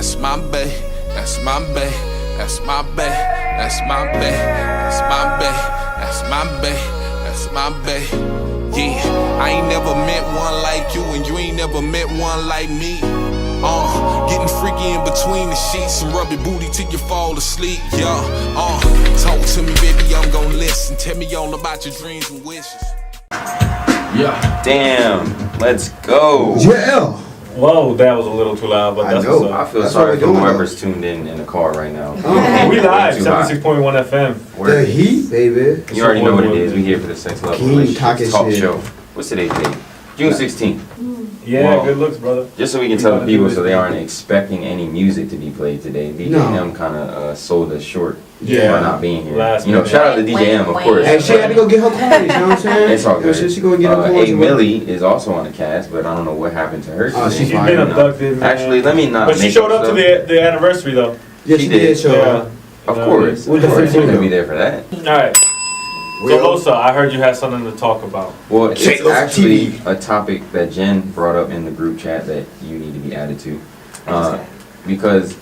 That's my bae, that's my bae, that's my bae, that's my bae, that's my bae, that's my bae, that's my bae. Yeah, I ain't never met one like you, and you ain't never met one like me. Getting freaky in between the sheets and rub your booty till you fall asleep. Yeah, talk to me, baby, I'm gon' listen. Tell me all about your dreams and wishes. Yeah. Damn, let's go. Yeah. Whoa, that was a little too loud, but that's what's up. I feel sorry for whoever's tuned in the car right now. We live, 76.1 FM. The heat, baby. You already know what it is. We here for the Sex Love Relationships Talk Show. What's today's date? June 16th. Yeah, well, good looks, brother. Just so we can tell the people so they aren't expecting any music to be played today. DJ M kind of sold us short by not being here. Shout out to DJ M, of course. Hey, she had to go get her coins, you know what I'm saying? It's all good. She go get her coins. Hey, Millie is also on the cast, but I don't know what happened to her. She's been abducted, man. Actually, let me not. But she showed up to the anniversary, though. Yeah, she did show up. Of course. She's gonna be there for that. All right. So, Losa, I heard you had something to talk about. Well, it's actually a topic that Jen brought up in the group chat that you need to be added to. Because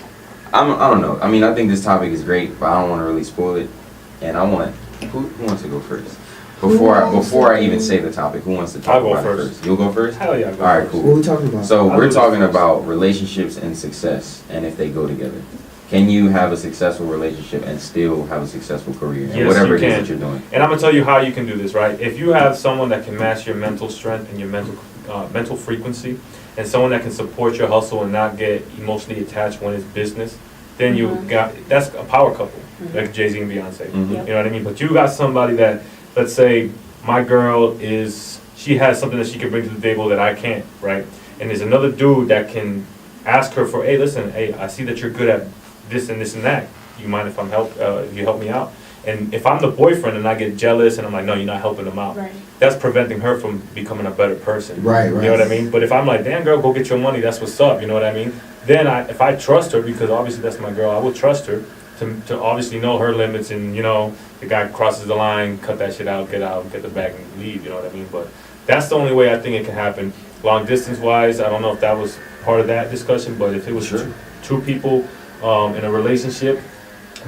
I don't know. I mean, I think this topic is great, but I don't want to really spoil it. And I want who wants to go first? Before I even say the topic, who wants to talk about it first? You'll go first? Hell yeah. All right, cool. What are we talking about? So we're talking about relationships and success, and if they go together. Can you have a successful relationship and still have a successful career? And whatever it is that you're doing. And I'm gonna tell you how you can do this, right? If you have someone that can match your mental strength and your mental frequency, and someone that can support your hustle and not get emotionally attached when it's business, then that's a power couple, like Jay-Z and Beyonce. You know what I mean? But you got somebody that, let's say, my girl she has something that she can bring to the table that I can't, right? And there's another dude that can ask her for, hey, listen, I see that you're good at this and this and that. You mind if if you help me out? And if I'm the boyfriend and I get jealous and I'm like, no, you're not helping them out. Right. That's preventing her from becoming a better person. Right. You know what I mean? But if I'm like, damn girl, go get your money, that's what's up, you know what I mean? Then if I trust her, because obviously that's my girl, I will trust her to obviously know her limits, and the guy crosses the line, cut that shit out, get the bag and leave, you know what I mean? But that's the only way I think it can happen. Long distance wise, I don't know if that was part of that discussion, but if it was two people in a relationship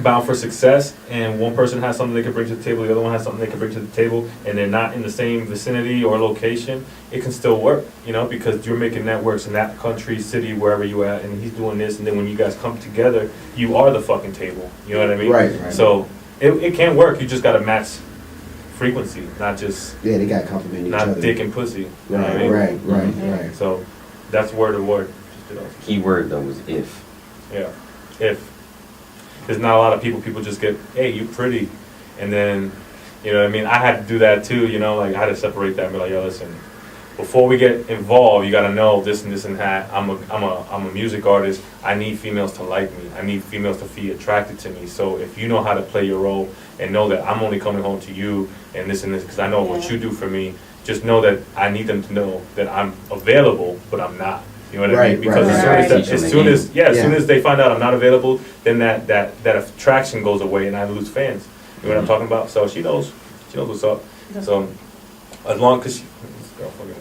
bound for success, and one person has something they can bring to the table, the other one has something they can bring to the table, and they're not in the same vicinity or location, it can still work, because you're making networks in that country, city, wherever you at, and he's doing this, and then when you guys come together, you are the fucking table, you know what I mean? Right. So it can work, you just gotta match frequency, not just they gotta compliment each other. Not dick and pussy. Right. So that's word to word. Key word though is if. Yeah. If there's not a lot of people just get, hey, you pretty, and then, you know what I mean? I had to do that too, like I had to separate that and be like, yo, listen, before we get involved, you gotta know this and this and that. I'm a music artist. I need females to like me. I need females to feel attracted to me. So if you know how to play your role and know that I'm only coming home to you and this, because I know what you do for me, just know that I need them to know that I'm available, but I'm not. You know what I mean? Because as soon as they find out I'm not available, then that attraction goes away and I lose fans. You know what I'm talking about? So she knows what's up. So as long as she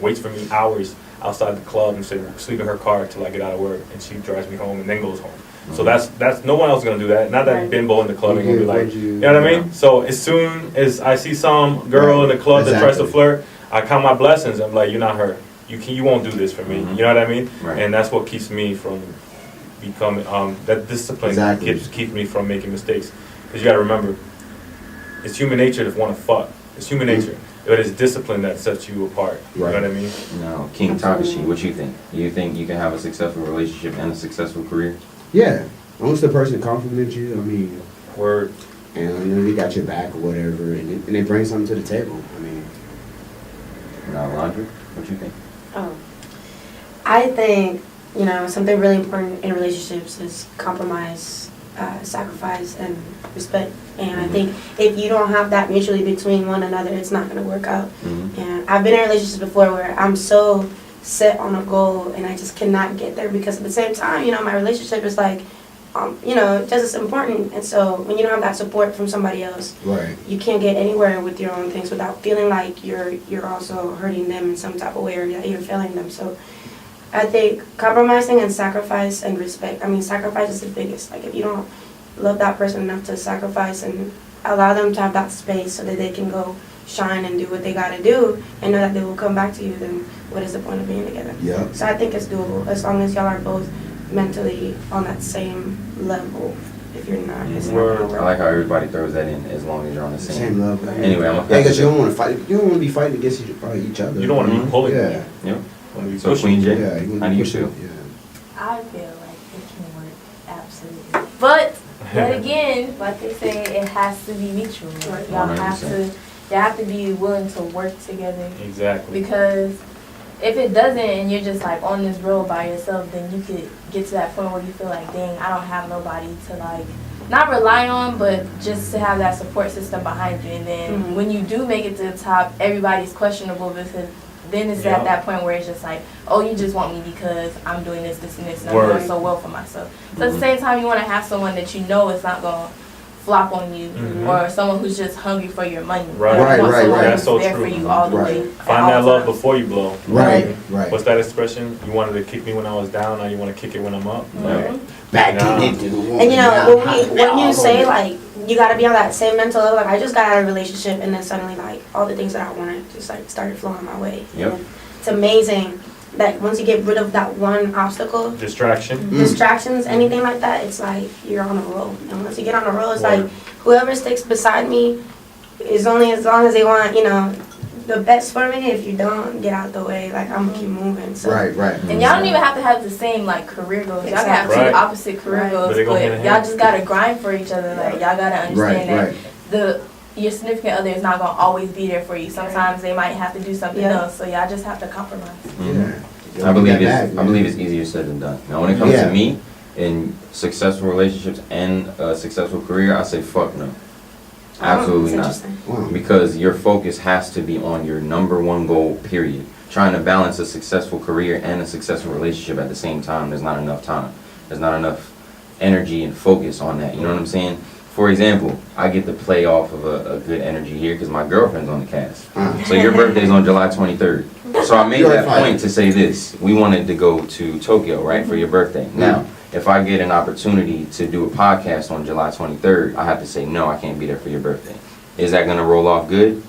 waits for me hours outside the club and sleep in her car till I get out of work, and she drives me home and then goes home. So that's no one else is gonna do that. Not that bimbo in the club ain't gonna be like, you know what I mean? So as soon as I see some girl in the club that tries to flirt, I count my blessings. I'm like, you're not her. You won't do this for me. You know what I mean? Right. And that's what keeps me from becoming that discipline keeps me from making mistakes. Because you got to remember, it's human nature to want to fuck. It's human nature. But it's discipline that sets you apart. You know what I mean? Now, King Takashi, what you think? You think you can have a successful relationship and a successful career? Yeah. Once the person compliments you, I mean, word, and they got your back or whatever, and they bring something to the table. I mean, now, Laundry, what you think? I think, something really important in relationships is compromise, sacrifice, and respect. And I think if you don't have that mutually between one another, it's not going to work out. And I've been in relationships before where I'm so set on a goal and I just cannot get there, because at the same time, my relationship is like, just as important. And so when you don't have that support from somebody else, you can't get anywhere with your own things without feeling like you're also hurting them in some type of way, or that you're failing them. So I think compromising and sacrifice and respect. I mean, sacrifice is the biggest. Like, if you don't love that person enough to sacrifice and allow them to have that space so that they can go shine and do what they got to do and know that they will come back to you, then what is the point of being together? Yep. So I think it's doable as long as y'all are both mentally on that same level. If you're not, it's not gonna I work. like how everybody throws that in, as long as you're on the Same same. level. Anyway, I'm Yeah, a because you don't want to fight. You don't want to be fighting against each other. You don't want to be pulling. Yeah. Yep. You wanna be So pushing. Queen J, Yeah. You how do you push it. feel? Yeah. I feel like it can work, absolutely. But yet again, like they say, it has to be mutual. Right. Y'all have 100%. to, you have to be willing to work together. Exactly. Because if it doesn't, and you're just like on this road by yourself, then you could get to that point where you feel like, dang, I don't have nobody to like, not rely on, but just to have that support system behind you. And then Mhm. when you do make it to the top, everybody's questionable because then it's Yeah. at that point where it's just like, oh, you just want me because I'm doing this, this, and this, and I'm Word. doing so well for myself. So at the same time, you want to have someone that you know is not going to flop on you, Mhm. or someone who's just hungry for your money. Right. You Right, want right, someone right. who's That's so there true. for you all the Right. way. at Find all that love times. before you blow. Right. Right. What's that expression? You wanted to kick me when I was down, now you want to kick it when I'm up. Mhm. Back Nah. into the wall. And you know, Yeah. when you say like you gotta be on that same mental level, like I just got out of a relationship and then suddenly like all the things that I wanted just like started flowing my way. Yep. And it's amazing that once you get rid of that one obstacle, Distraction. distractions, anything like that, it's like you're on a roll. And once you get on a roll, it's Word. like whoever sticks beside me is only as long as they want, you know, the best for me. If you don't, get out the way. Like I'm gonna keep moving. So Right. Right. And y'all don't even have to have the same like career goals. Y'all can have Right. two opposite career Right. goals, But they go hand in but y'all hand. just gotta grind for each other. Like y'all gotta understand Right. that Right. your significant other is not gonna always be there for you. Sometimes they might have to do something Yeah. else, so y'all just have to compromise. Mhm. Yeah. I believe Get that it's back, I believe man. it's easier said than done. Now, when it comes Yeah. to me in successful relationships and a successful career, I say fuck no. Absolutely It's not. interesting. Wow. Because your focus has to be on your number one goal, period. Trying to balance a successful career and a successful relationship at the same time, there's not enough time. There's not enough energy and focus on that. You know what I'm saying? For example, I get to play off of a good energy here because my girlfriend's on the cast. So your birthday's on July 23rd. So I made You're that fine. point to say this. We wanted to go to Tokyo, right, for your birthday. Now, if I get an opportunity to do a podcast on July 23rd, I have to say, no, I can't be there for your birthday. Is that going to roll off good?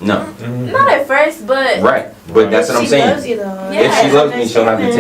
No. Mhm. Not at first, but Right. But that's what I'm She saying. loves you though. Yeah. If she loves me, she'll have to